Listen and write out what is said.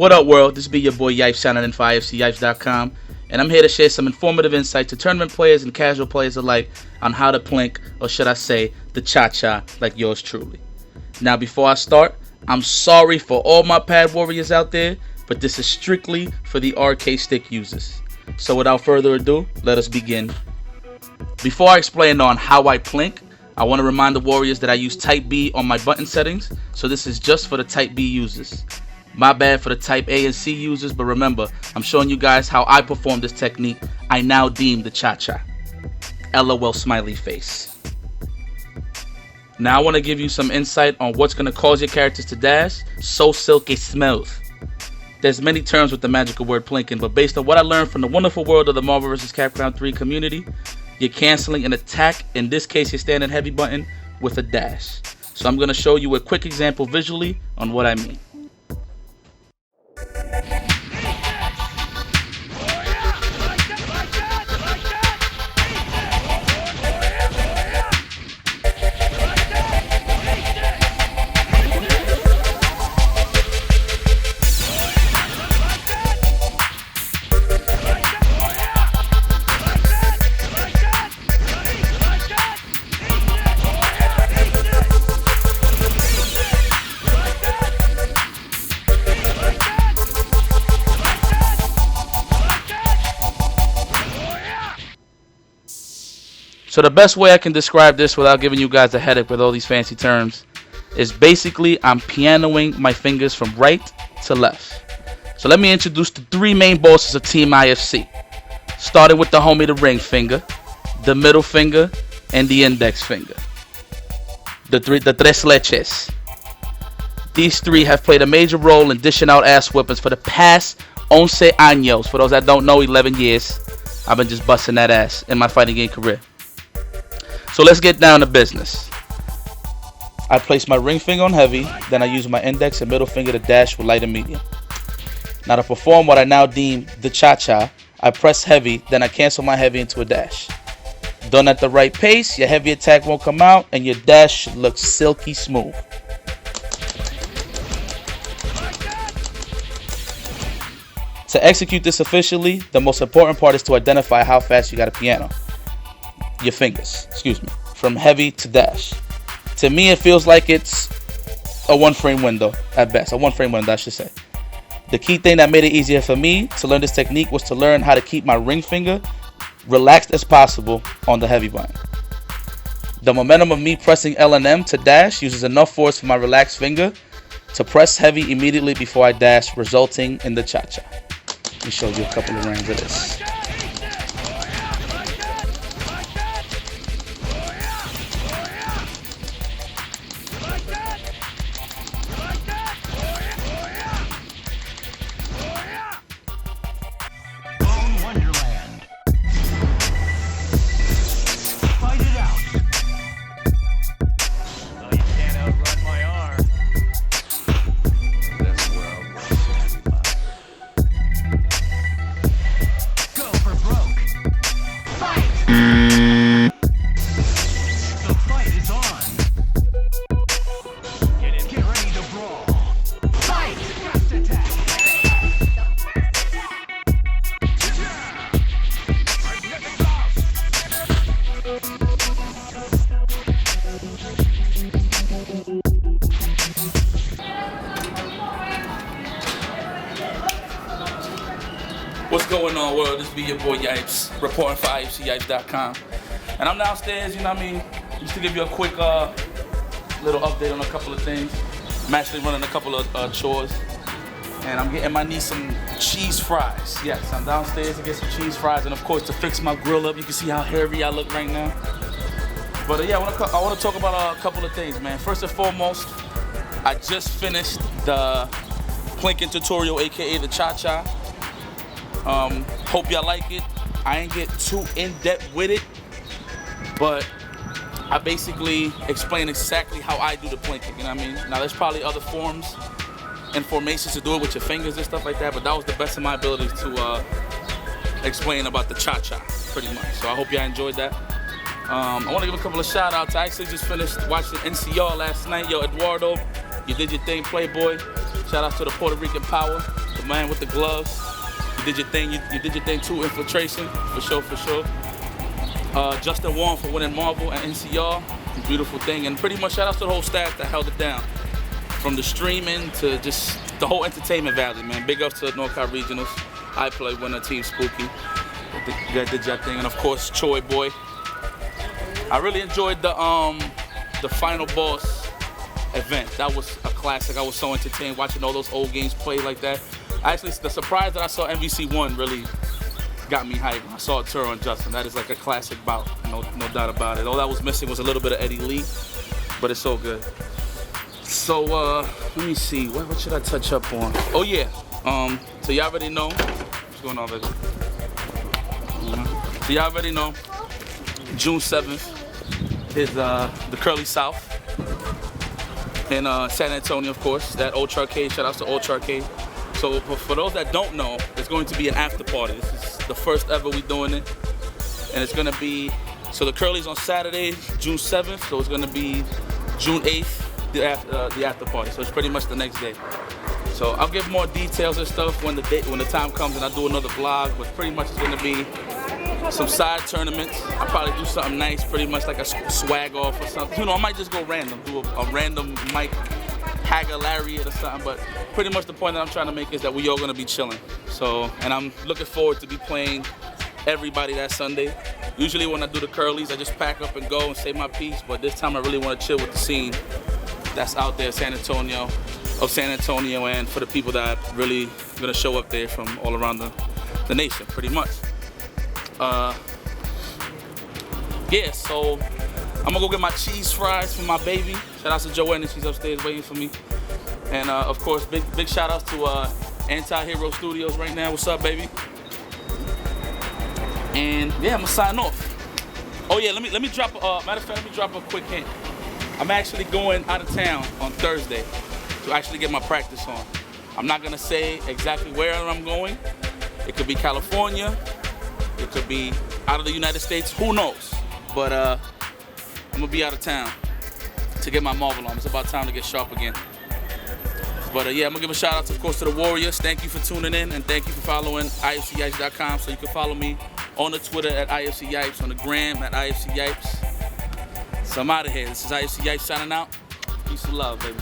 What up, world? This be your boy Yipes, signing in for IFCYipes.com, and I'm here to share some informative insight to tournament players and casual players alike on how to plink, or should I say, the cha-cha, like yours truly. Now, before I start, I'm sorry for all my pad warriors out there, but this is strictly for the arcade stick users. So without further ado, let us begin. Before I explain on how I plink, I want to remind the warriors that I use Type B on my button settings, so this is just for the Type B users. My bad for the Type A and C users, but remember, I'm showing you guys how I perform this technique I now deem the cha-cha. LOL smiley face. Now I want to give you some insight on what's going to cause your characters to dash so silky smooth. There's many terms with the magical word plinking, but based on what I learned from the wonderful world of the Marvel vs. Capcom 3 community, you're canceling an attack, in this case your standing heavy button, with a dash. So I'm going to show you a quick example visually on what I mean. So the best way I can describe this without giving you guys a headache with all these fancy terms is basically I'm pianoing my fingers from right to left. So let me introduce the three main bosses of Team IFC. Starting with the homie, the ring finger, the middle finger, and the index finger. The tres leches. These three have played a major role in dishing out ass whippings for the past 11 años. For those that don't know, 11 years. I've been just busting that ass in my fighting game career. So let's get down to business. I place my ring finger on heavy, then I use my index and middle finger to dash with light and medium. Now to perform what I now deem the cha-cha, I press heavy, then I cancel my heavy into a dash. Done at the right pace, your heavy attack won't come out and your dash should look silky smooth. To execute this efficiently, the most important part is to identify how fast you got to piano. Your fingers, from heavy to dash. To me, it feels like it's a one frame window at best, a one frame window I should say. The key thing that made it easier for me to learn this technique was to learn how to keep my ring finger relaxed as possible on the heavy button. The momentum of me pressing L and M to dash uses enough force for my relaxed finger to press heavy immediately before I dash, resulting in the cha-cha. Let me show you a couple of rounds of this. What's going on, world? This be your boy Yipes, reporting for IFCYipes.com. And I'm downstairs, you know what I mean, just to give you a quick little update on a couple of things. I'm actually running a couple of chores. And I'm getting my niece some cheese fries. Yes, I'm downstairs to get some cheese fries. And of course, to fix my grill up. You can see how hairy I look right now. But yeah, I want to talk about a couple of things, man. First and foremost, I just finished the plinking tutorial, aka the cha-cha. Hope y'all like it. I ain't get too in-depth with it, but I basically explain exactly how I do the plinking, you know what I mean? Now there's probably other forms and formations to do it with your fingers and stuff like that, but that was the best of my abilities to explain about the cha-cha, pretty much. So I hope y'all enjoyed that. I want to give a couple of shout outs. I actually just finished watching NCR last night. Yo, Eduardo, you did your thing, Playboy. Shout out to the Puerto Rican Power, the the man with the gloves. You did your thing. You did your thing too. Infiltration, for sure, for sure. Justin Warren for winning Marvel and NCR. Beautiful thing. And pretty much shout out to the whole staff that held it down. From the streaming to just the whole entertainment valley, man. Big ups to NorCal Regionals. I play winner Team Spooky. You guys did your thing. And of course, Choi Boy. I really enjoyed the final boss event. That was a classic. I was so entertained watching all those old games play like that. Actually, the surprise that I saw MVC 1 really got me hyped. I saw Turo and Justin. That is like a classic bout, no doubt about it. All that was missing was a little bit of Eddie Lee, but it's so good. So let me see, what should I touch up on? Oh yeah, so y'all already know what's going on, baby. So y'all already know June 7th is the Curly South in San Antonio, of course. That Old Charcade, shout out to Old Charcade. So for those that don't know, it's going to be an after party. This is the first ever we doing it. And it's gonna be, so the Curly's on Saturday, June 7th, so it's gonna be June 8th, the after party. So it's pretty much the next day. So I'll give more details and stuff when the time comes and I do another vlog, but pretty much it's gonna be some side tournaments. I'll probably do something nice, pretty much like a swag off or something. You know, I might just go random, do a random Mike Hagger Lariat or something, but pretty much the point that I'm trying to make is that we all gonna be chilling. So, and I'm looking forward to be playing everybody that Sunday. Usually when I do the Curlies, I just pack up and go and say my piece, but this time I really wanna chill with the scene that's out there, San Antonio, and for the people that are really gonna show up there from all around the nation, pretty much. Yeah, so I'm gonna go get my cheese fries for my baby. Shout out to Joanna, she's upstairs waiting for me. And of course, big shout outs to Anti-Hero Studios right now. What's up, baby? And yeah, I'm gonna sign off. Oh yeah, let me drop. Matter of fact, let me drop a quick hint. I'm actually going out of town on Thursday to actually get my practice on. I'm not gonna say exactly where I'm going. It could be California. It could be out of the United States. Who knows? But I'm gonna be out of town to get my Marvel on. It's about time to get sharp again. But yeah, I'm gonna give a shout out, of course, to the Warriors. Thank you for tuning in, and thank you for following IFCYipes.com. So you can follow me on the Twitter at IFCYipes, on the gram at IFCYipes. So I'm out of here. This is IFCYipes signing out. Peace and love, baby.